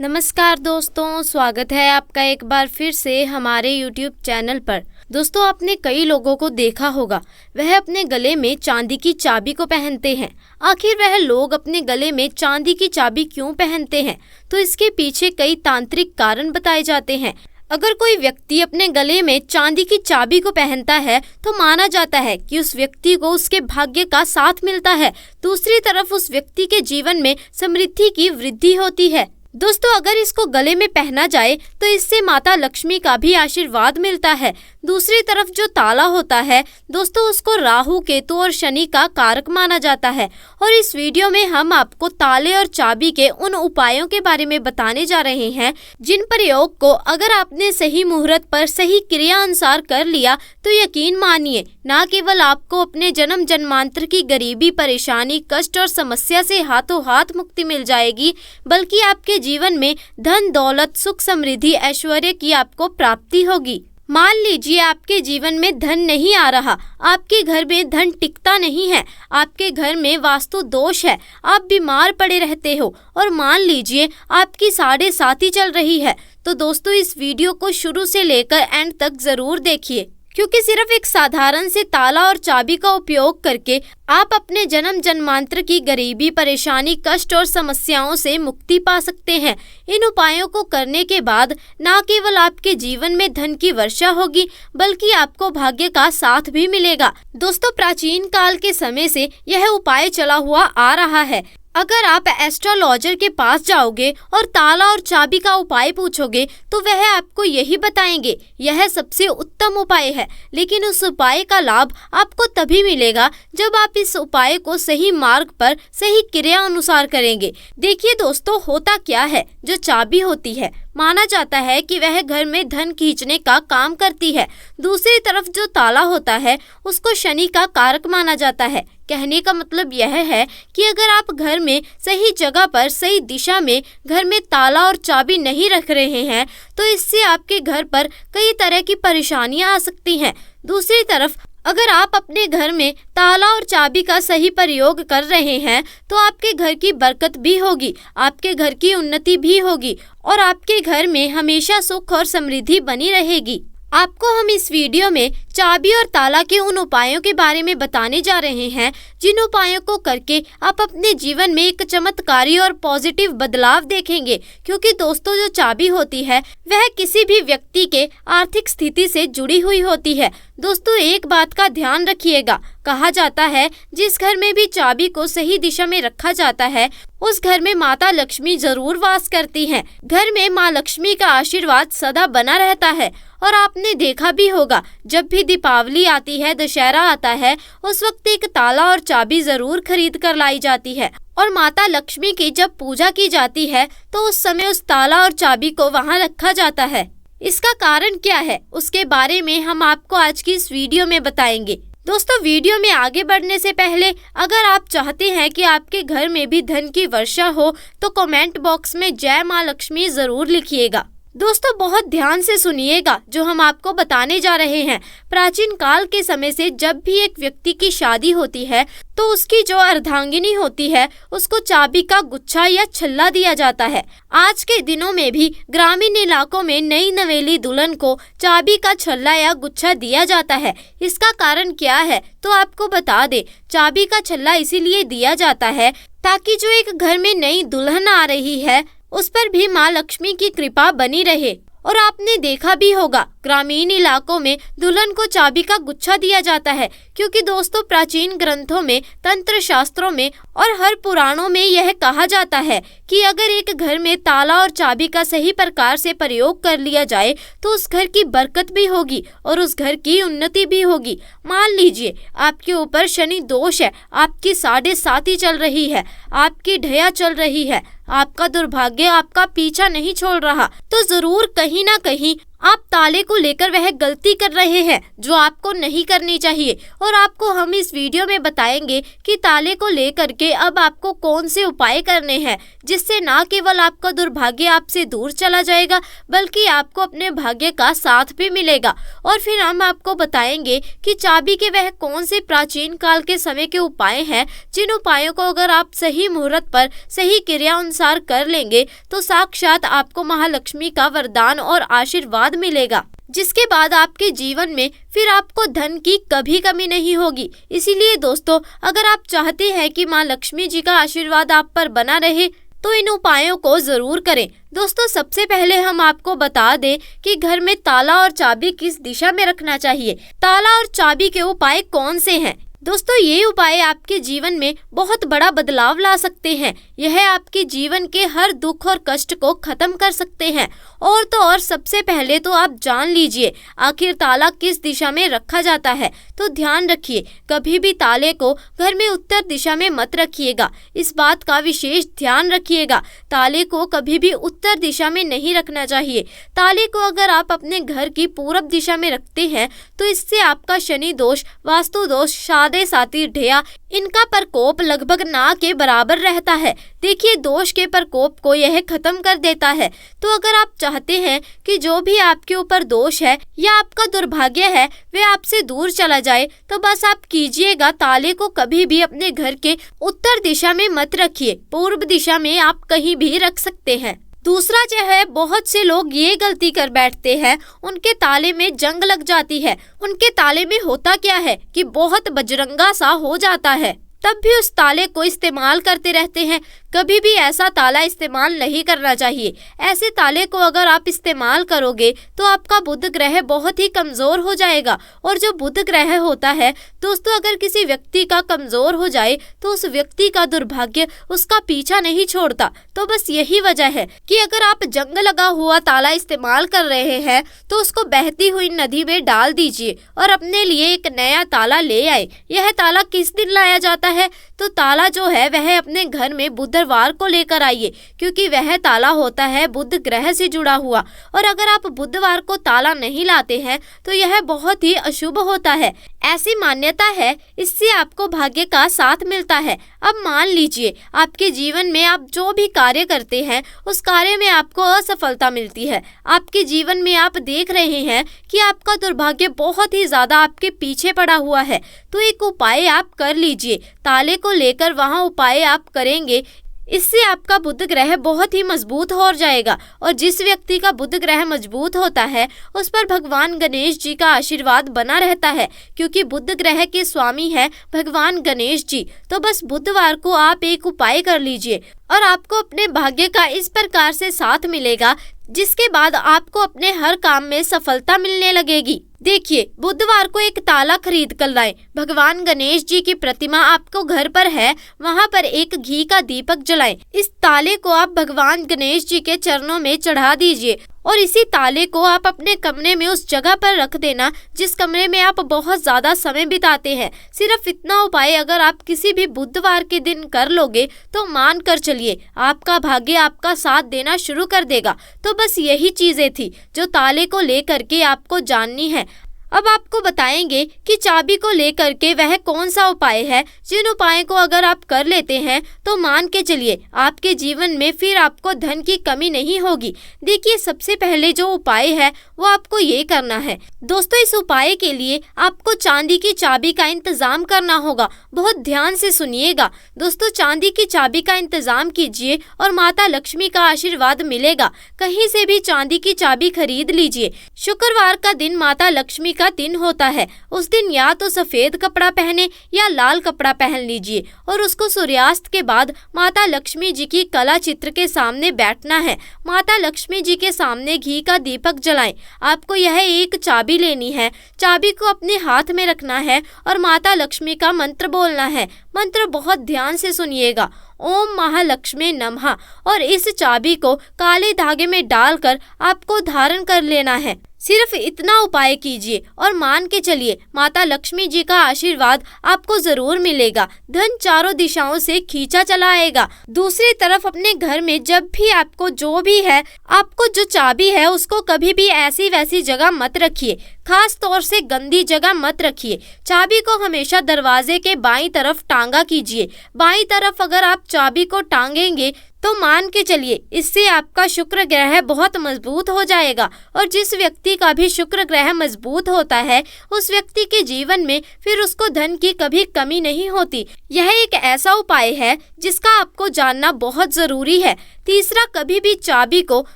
नमस्कार दोस्तों, स्वागत है आपका एक बार फिर से हमारे YouTube चैनल पर। दोस्तों, आपने कई लोगों को देखा होगा, वह अपने गले में चांदी की चाबी को पहनते हैं। आखिर वह लोग अपने गले में चांदी की चाबी क्यों पहनते हैं? तो इसके पीछे कई तांत्रिक कारण बताए जाते हैं। अगर कोई व्यक्ति अपने गले में चांदी की चाबी को पहनता है तो माना जाता है कि उस व्यक्ति को उसके भाग्य का साथ मिलता है। दूसरी तरफ उस व्यक्ति के जीवन में समृद्धि की वृद्धि होती है। दोस्तों, अगर इसको गले में पहना जाए तो इससे माता लक्ष्मी का भी आशीर्वाद मिलता है। दूसरी तरफ जो ताला होता है दोस्तों, उसको राहु, केतु और शनि का कारक माना जाता है। और इस वीडियो में हम आपको ताले और चाबी के उन उपायों के बारे में बताने जा रहे हैं जिन प्रयोग को अगर आपने सही मुहूर्त पर सही क्रिया अनुसार कर लिया तो यकीन मानिए, न केवल आपको अपने जन्म जन्मांतर की गरीबी, परेशानी, कष्ट और समस्या से हाथों हाथ मुक्ति मिल जाएगी, बल्कि आपके जीवन में धन, दौलत, सुख, समृद्धि, ऐश्वर्य की आपको प्राप्ति होगी। मान लीजिए आपके जीवन में धन नहीं आ रहा, आपके घर में धन टिकता नहीं है, आपके घर में वास्तु दोष है, आप बीमार पड़े रहते हो और मान लीजिए आपकी 7.5 चल रही है, तो दोस्तों इस वीडियो को शुरू से लेकर एंड तक जरूर देखिए, क्योंकि सिर्फ एक साधारण से ताला और चाबी का उपयोग करके आप अपने जन्म जन्मांतर की गरीबी, परेशानी, कष्ट और समस्याओं से मुक्ति पा सकते हैं। इन उपायों को करने के बाद न केवल आपके जीवन में धन की वर्षा होगी, बल्कि आपको भाग्य का साथ भी मिलेगा। दोस्तों, प्राचीन काल के समय से यह उपाय चला हुआ आ रहा है। अगर आप एस्ट्रोलॉजर के पास जाओगे और ताला और चाबी का उपाय पूछोगे तो वह आपको यही बताएंगे, यह सबसे उत्तम उपाय है। लेकिन उस उपाय का लाभ आपको तभी मिलेगा जब आप इस उपाय को सही मार्ग पर सही क्रिया अनुसार करेंगे। देखिए दोस्तों, होता क्या है, जो चाबी होती है माना जाता है कि वह घर में धन खींचने का काम करती है। दूसरी तरफ जो ताला होता है उसको शनि का कारक माना जाता है। कहने का मतलब यह है कि अगर आप घर में सही जगह पर, सही दिशा में घर में ताला और चाबी नहीं रख रहे हैं तो इससे आपके घर पर कई तरह की परेशानियां आ सकती हैं। दूसरी तरफ अगर आप अपने घर में ताला और चाबी का सही प्रयोग कर रहे हैं तो आपके घर की बरकत भी होगी, आपके घर की उन्नति भी होगी और आपके घर में हमेशा सुख और समृद्धि बनी रहेगी। आपको हम इस वीडियो में चाबी और ताला के उन उपायों के बारे में बताने जा रहे हैं जिन उपायों को करके आप अपने जीवन में एक चमत्कारी और पॉजिटिव बदलाव देखेंगे। क्योंकि दोस्तों, जो चाबी होती है वह किसी भी व्यक्ति के आर्थिक स्थिति से जुड़ी हुई होती है। दोस्तों, एक बात का ध्यान रखिएगा, कहा जाता है जिस घर में भी चाबी को सही दिशा में रखा जाता है उस घर में माता लक्ष्मी जरूर वास करती हैं। घर में माँ लक्ष्मी का आशीर्वाद सदा बना रहता है। और आपने देखा भी होगा, जब भी दीपावली आती है, दशहरा आता है, उस वक्त एक ताला और चाबी जरूर खरीद कर लाई जाती है। और माता लक्ष्मी की जब पूजा की जाती है तो उस समय उस ताला और चाबी को वहाँ रखा जाता है। इसका कारण क्या है, उसके बारे में हम आपको आज की इस वीडियो में बताएंगे। दोस्तों, वीडियो में आगे बढ़ने से पहले अगर आप चाहते हैं कि आपके घर में भी धन की वर्षा हो तो कमेंट बॉक्स में जय माँ लक्ष्मी जरूर लिखिएगा। दोस्तों, बहुत ध्यान से सुनिएगा जो हम आपको बताने जा रहे हैं। प्राचीन काल के समय से जब भी एक व्यक्ति की शादी होती है तो उसकी जो अर्धांगिनी होती है उसको चाबी का गुच्छा या छल्ला दिया जाता है। आज के दिनों में भी ग्रामीण इलाकों में नई नवेली दुल्हन को चाबी का छल्ला या गुच्छा दिया जाता है। इसका कारण क्या है तो आपको बता दे, चाबी का छल्ला इसीलिए दिया जाता है ताकि जो एक घर में नई दुल्हन आ रही है उस पर भी माँ लक्ष्मी की कृपा बनी रहे। और आपने देखा भी होगा, ग्रामीण इलाकों में दुल्हन को चाबी का गुच्छा दिया जाता है, क्योंकि दोस्तों प्राचीन ग्रंथों में, तंत्र शास्त्रों में और हर पुराणों में यह कहा जाता है कि अगर एक घर में ताला और चाबी का सही प्रकार से प्रयोग कर लिया जाए तो उस घर की बरकत भी होगी और उस घर की उन्नति भी होगी। मान लीजिए आपके ऊपर शनि दोष है, आपकी 7.5 चल रही है, आपकी ढया चल रही है, आपका दुर्भाग्य आपका पीछा नहीं छोड़ रहा, तो जरूर कहीं ना कहीं आप ताले को लेकर वह गलती कर रहे हैं जो आपको नहीं करनी चाहिए, और आपको हम इस वीडियो में बताएंगे कि ताले को लेकर के अब आपको कौन से उपाय करने हैं, जिससे ना केवल आपका दुर्भाग्य आपसे दूर चला जाएगा बल्कि आपको अपने भाग्य का साथ भी मिलेगा। और फिर हम आपको बताएंगे कि चाबी के वह कौन से प्राचीन काल के समय के उपाय हैं जिन उपायों को अगर आप सही मुहूर्त पर सही क्रिया अनुसार कर लेंगे तो साक्षात आपको महालक्ष्मी का वरदान और आशीर्वाद मिलेगा, जिसके बाद आपके जीवन में फिर आपको धन की कभी कमी नहीं होगी। इसीलिए दोस्तों, अगर आप चाहते हैं कि माँ लक्ष्मी जी का आशीर्वाद आप पर बना रहे तो इन उपायों को जरूर करें। दोस्तों, सबसे पहले हम आपको बता दें कि घर में ताला और चाबी किस दिशा में रखना चाहिए। ताला और चाबी के उपाय कौन से हैं? दोस्तों, ये उपाय आपके जीवन में बहुत बड़ा बदलाव ला सकते हैं। यह आपके जीवन के हर दुख और कष्ट को खत्म कर सकते हैं। और तो और सबसे पहले तो आप जान लीजिए आखिर ताला किस दिशा में रखा जाता है। तो ध्यान रखिए, कभी भी ताले को घर में उत्तर दिशा में मत रखिएगा। इस बात का विशेष ध्यान रखिएगा। ताले को कभी भी उत्तर दिशा में नहीं रखना चाहिए। ताले को अगर आप अपने घर की पूरब दिशा में रखते हैं तो इससे आपका शनि दोष, वास्तु दोष, सादे साती ढेया, इनका प्रकोप लगभग ना के बराबर रहता है। देखिए, दोष के प्रकोप को यह खत्म कर देता है। तो अगर आप चाहते हैं कि जो भी आपके ऊपर दोष है या आपका दुर्भाग्य है वह आपसे दूर चला जाए, तो बस आप कीजिएगा, ताले को कभी भी अपने घर के उत्तर दिशा में मत रखिए। पूर्व दिशा में आप कहीं भी रख सकते हैं। दूसरा जो है, बहुत से लोग ये गलती कर बैठते हैं, उनके ताले में जंग लग जाती है। उनके ताले में होता क्या है कि बहुत बजरंगा सा हो जाता है, तब भी उस ताले को इस्तेमाल करते रहते हैं। कभी भी ऐसा ताला इस्तेमाल नहीं करना चाहिए। ऐसे ताले को अगर आप इस्तेमाल करोगे तो आपका बुध ग्रह बहुत ही कमजोर हो जाएगा। और जो बुध ग्रह होता है दोस्तों, अगर किसी व्यक्ति का कमजोर हो जाए तो उस व्यक्ति का दुर्भाग्य उसका पीछा नहीं छोड़ता। तो बस यही वजह है कि अगर आप जंग लगा हुआ ताला इस्तेमाल कर रहे हैं तो उसको बहती हुई नदी में डाल दीजिए और अपने लिए एक नया ताला ले आए। यह ताला किस दिन लाया जाता है? तो ताला जो है वह अपने घर में बुधवार को लेकर आइए, क्योंकि वह ताला होता है बुध ग्रह से जुड़ा हुआ। और अगर आप बुधवार को ताला नहीं लाते हैं तो यह बहुत ही अशुभ होता है, ऐसी मान्यता है। इससे आपको भाग्य का साथ मिलता है। अब मान लीजिए आपके जीवन में आप जो भी कार्य करते हैं उस कार्य में आपको असफलता मिलती है। आपके जीवन में आप देख रहे हैं कि आपका दुर्भाग्य बहुत ही ज्यादा आपके पीछे पड़ा हुआ है। तो एक उपाय आप कर लीजिए। ताले को लेकर वहाँ उपाय आप करेंगे, इससे आपका बुध ग्रह बहुत ही मजबूत हो जाएगा। और जिस व्यक्ति का बुध ग्रह मजबूत होता है उस पर भगवान गणेश जी का आशीर्वाद बना रहता है, क्योंकि बुध ग्रह के स्वामी है भगवान गणेश जी। तो बस बुधवार को आप एक उपाय कर लीजिए और आपको अपने भाग्य का इस प्रकार से साथ मिलेगा, जिसके बाद आपको अपने हर काम में सफलता मिलने लगेगी। देखिए, बुधवार को एक ताला खरीद कर लाएं। भगवान गणेश जी की प्रतिमा आपको घर पर है, वहाँ पर एक घी का दीपक जलाएं। इस ताले को आप भगवान गणेश जी के चरणों में चढ़ा दीजिए और इसी ताले को आप अपने कमरे में उस जगह पर रख देना जिस कमरे में आप बहुत ज्यादा समय बिताते हैं। सिर्फ इतना उपाय अगर आप किसी भी बुधवार के दिन कर लोगे तो मान कर चलिए आपका भाग्य आपका साथ देना शुरू कर देगा। तो बस यही चीजें थी जो ताले को लेकर के आपको जाननी है। अब आपको बताएंगे कि चाबी को लेकर के वह कौन सा उपाय है, जिन उपायों को अगर आप कर लेते हैं तो मान के चलिए आपके जीवन में फिर आपको धन की कमी नहीं होगी। देखिए, सबसे पहले जो उपाय है वो आपको ये करना है। दोस्तों, इस उपाय के लिए आपको चांदी की चाबी का इंतजाम करना होगा। बहुत ध्यान से सुनिएगा दोस्तों, चांदी की चाबी का इंतजाम कीजिए और माता लक्ष्मी का आशीर्वाद मिलेगा। कहीं से भी चांदी की चाबी खरीद लीजिए। शुक्रवार का दिन माता लक्ष्मी का दिन होता है। उस दिन या तो सफेद कपड़ा पहने या लाल कपड़ा पहन लीजिए और उसको सूर्यास्त के बाद माता लक्ष्मी जी की कला चित्र के सामने बैठना है। माता लक्ष्मी जी के सामने घी का दीपक जलाएं। आपको यह एक चाबी लेनी है। चाबी को अपने हाथ में रखना है और माता लक्ष्मी का मंत्र बोलना है। मंत्र बहुत ध्यान से सुनिएगा, ओम महालक्ष्मी नमः। और इस चाबी को काले धागे में डालकर आपको धारण कर लेना है। सिर्फ इतना उपाय कीजिए और मान के चलिए माता लक्ष्मी जी का आशीर्वाद आपको जरूर मिलेगा। धन चारों दिशाओं से खींचा चला आएगा। दूसरी तरफ अपने घर में जब भी आपको जो भी है, आपको जो चाबी है उसको कभी भी ऐसी वैसी जगह मत रखिए, खास तौर से गंदी जगह मत रखिए। चाबी को हमेशा दरवाजे के बाईं तरफ टांगा कीजिए। बाईं तरफ अगर आप चाबी को टांगेंगे तो मान के चलिए इससे आपका शुक्र ग्रह बहुत मजबूत हो जाएगा, और जिस व्यक्ति का भी शुक्र ग्रह मजबूत होता है उस व्यक्ति के जीवन में फिर उसको धन की कभी कमी नहीं होती। यह एक ऐसा उपाय है जिसका आपको जानना बहुत जरूरी है। तीसरा, कभी भी चाबी को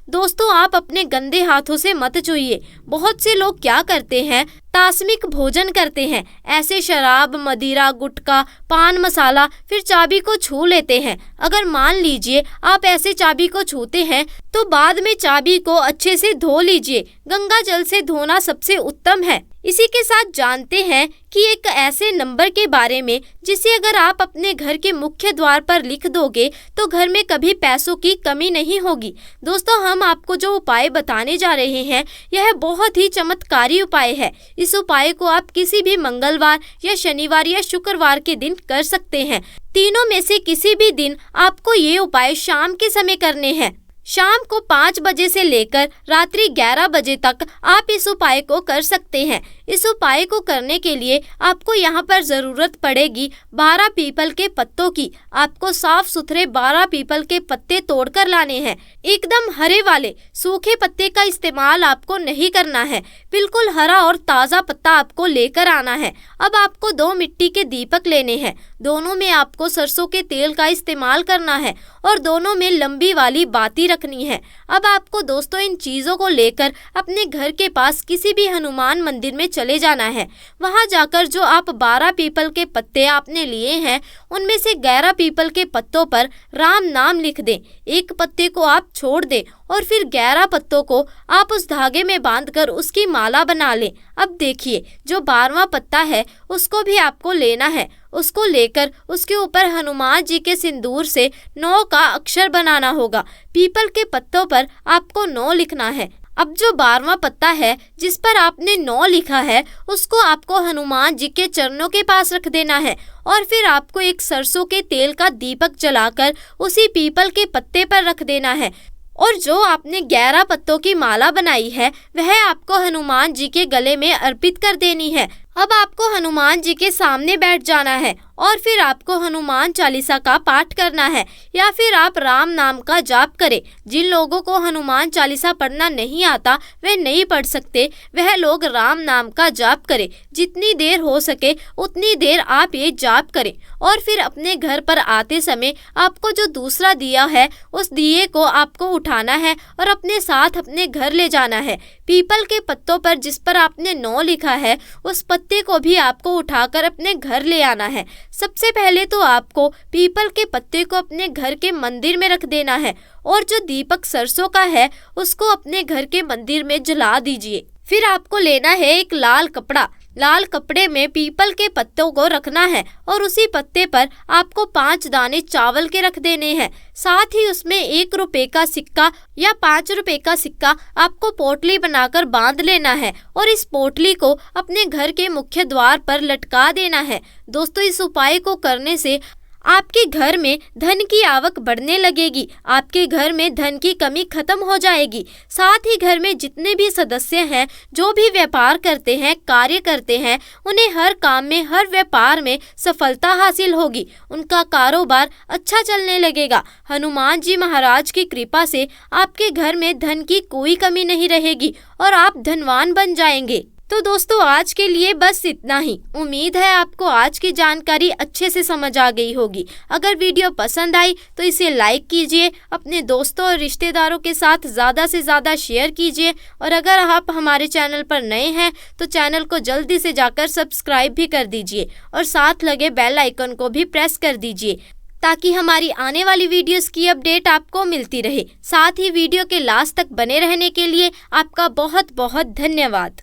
दोस्तों आप अपने गंदे हाथों से मत छूइए। बहुत से लोग क्या करते हैं, तास्मिक भोजन करते हैं, ऐसे शराब, मदिरा, गुटखा, पान मसाला, फिर चाबी को छू लेते हैं। अगर मान लीजिए आप ऐसे चाबी को छूते हैं तो बाद में चाबी को अच्छे से धो लीजिए। गंगा जल से धोना सबसे उत्तम है। इसी के साथ जानते हैं कि एक ऐसे नंबर के बारे में जिसे अगर आप अपने घर के मुख्य द्वार पर लिख दोगे तो घर में कभी पैसों की कमी नहीं होगी। दोस्तों, हम आपको जो उपाय बताने जा रहे हैं यह बहुत ही चमत्कारी उपाय है। इस उपाय को आप किसी भी मंगलवार या शनिवार या शुक्रवार के दिन कर सकते हैं। तीनों में से किसी भी दिन आपको ये उपाय शाम के समय करने हैं। शाम को 5 बजे से लेकर रात्रि 11 बजे तक आप इस उपाय को कर सकते हैं। इस उपाय को करने के लिए आपको यहाँ पर ज़रूरत पड़ेगी 12 पीपल के पत्तों की। आपको साफ सुथरे 12 पीपल के पत्ते तोड़कर लाने हैं। एकदम हरे वाले सूखे पत्ते का इस्तेमाल आपको नहीं करना है। बिल्कुल हरा और ताज़ा पत्ता आपको लेकर आना है। अब आपको 2 मिट्टी के दीपक लेने हैं। दोनों में आपको सरसों के तेल का इस्तेमाल करना है और दोनों में लंबी वाली बाती रखनी है। अब आपको दोस्तों इन चीज़ों को लेकर अपने घर के पास किसी भी हनुमान मंदिर में चले जाना है। वहां जाकर जो आप 12 पीपल के पत्ते आपने लिए हैं उनमें से 11 पीपल के पत्तों पर राम नाम लिख दें। एक पत्ते को आप छोड़ दें और फिर 11 पत्तों को आप उस धागे में बांधकर उसकी माला बना लें। अब देखिए, जो 12वां पत्ता है उसको भी आपको लेना है। उसको लेकर उसके ऊपर हनुमान जी के सिंदूर से 9 का अक्षर बनाना होगा। पीपल के पत्तों पर आपको 9 लिखना है। अब जो 12वां पत्ता है जिस पर आपने 9 लिखा है उसको आपको हनुमान जी के चरणों के पास रख देना है और फिर आपको एक सरसों के तेल का दीपक जलाकर उसी पीपल के पत्ते पर रख देना है। और जो आपने 11 पत्तों की माला बनाई है वह आपको हनुमान जी के गले में अर्पित कर देनी है। अब आपको हनुमान जी के सामने बैठ जाना है और फिर आपको हनुमान चालीसा का पाठ करना है या फिर आप राम नाम का जाप करें। जिन लोगों को हनुमान चालीसा पढ़ना नहीं आता वे नहीं पढ़ सकते, वह लोग राम नाम का जाप करें। जितनी देर हो सके उतनी देर आप ये जाप करें और फिर अपने घर पर आते समय आपको जो दूसरा दिया है उस दिए को आपको उठाना है और अपने साथ अपने घर ले जाना है। पीपल के पत्तों पर जिस पर आपने 9 लिखा है उस पत्ते को भी आपको उठाकर अपने घर ले आना है। सबसे पहले तो आपको पीपल के पत्ते को अपने घर के मंदिर में रख देना है और जो दीपक सरसों का है उसको अपने घर के मंदिर में जला दीजिए। फिर आपको लेना है एक लाल कपड़ा। लाल कपड़े में पीपल के पत्तों को रखना है और उसी पत्ते पर आपको 5 दाने चावल के रख देने हैं। साथ ही उसमें 1 रुपए का सिक्का या 5 रुपए का सिक्का आपको पोटली बनाकर बांध लेना है और इस पोटली को अपने घर के मुख्य द्वार पर लटका देना है। दोस्तों, इस उपाय को करने से आपके घर में धन की आवक बढ़ने लगेगी। आपके घर में धन की कमी खत्म हो जाएगी। साथ ही घर में जितने भी सदस्य हैं जो भी व्यापार करते हैं, कार्य करते हैं, उन्हें हर काम में, हर व्यापार में सफलता हासिल होगी। उनका कारोबार अच्छा चलने लगेगा। हनुमान जी महाराज की कृपा से आपके घर में धन की कोई कमी नहीं रहेगी और आप धनवान बन जाएंगे। तो दोस्तों, आज के लिए बस इतना ही। उम्मीद है आपको आज की जानकारी अच्छे से समझ आ गई होगी। अगर वीडियो पसंद आई तो इसे लाइक कीजिए, अपने दोस्तों और रिश्तेदारों के साथ ज़्यादा से ज़्यादा शेयर कीजिए और अगर आप हमारे चैनल पर नए हैं तो चैनल को जल्दी से जाकर सब्सक्राइब भी कर दीजिए और साथ लगे बेल आइकन को भी प्रेस कर दीजिए ताकि हमारी आने वाली वीडियोस की अपडेट आपको मिलती रहे। साथ ही वीडियो के लास्ट तक बने रहने के लिए आपका बहुत बहुत धन्यवाद।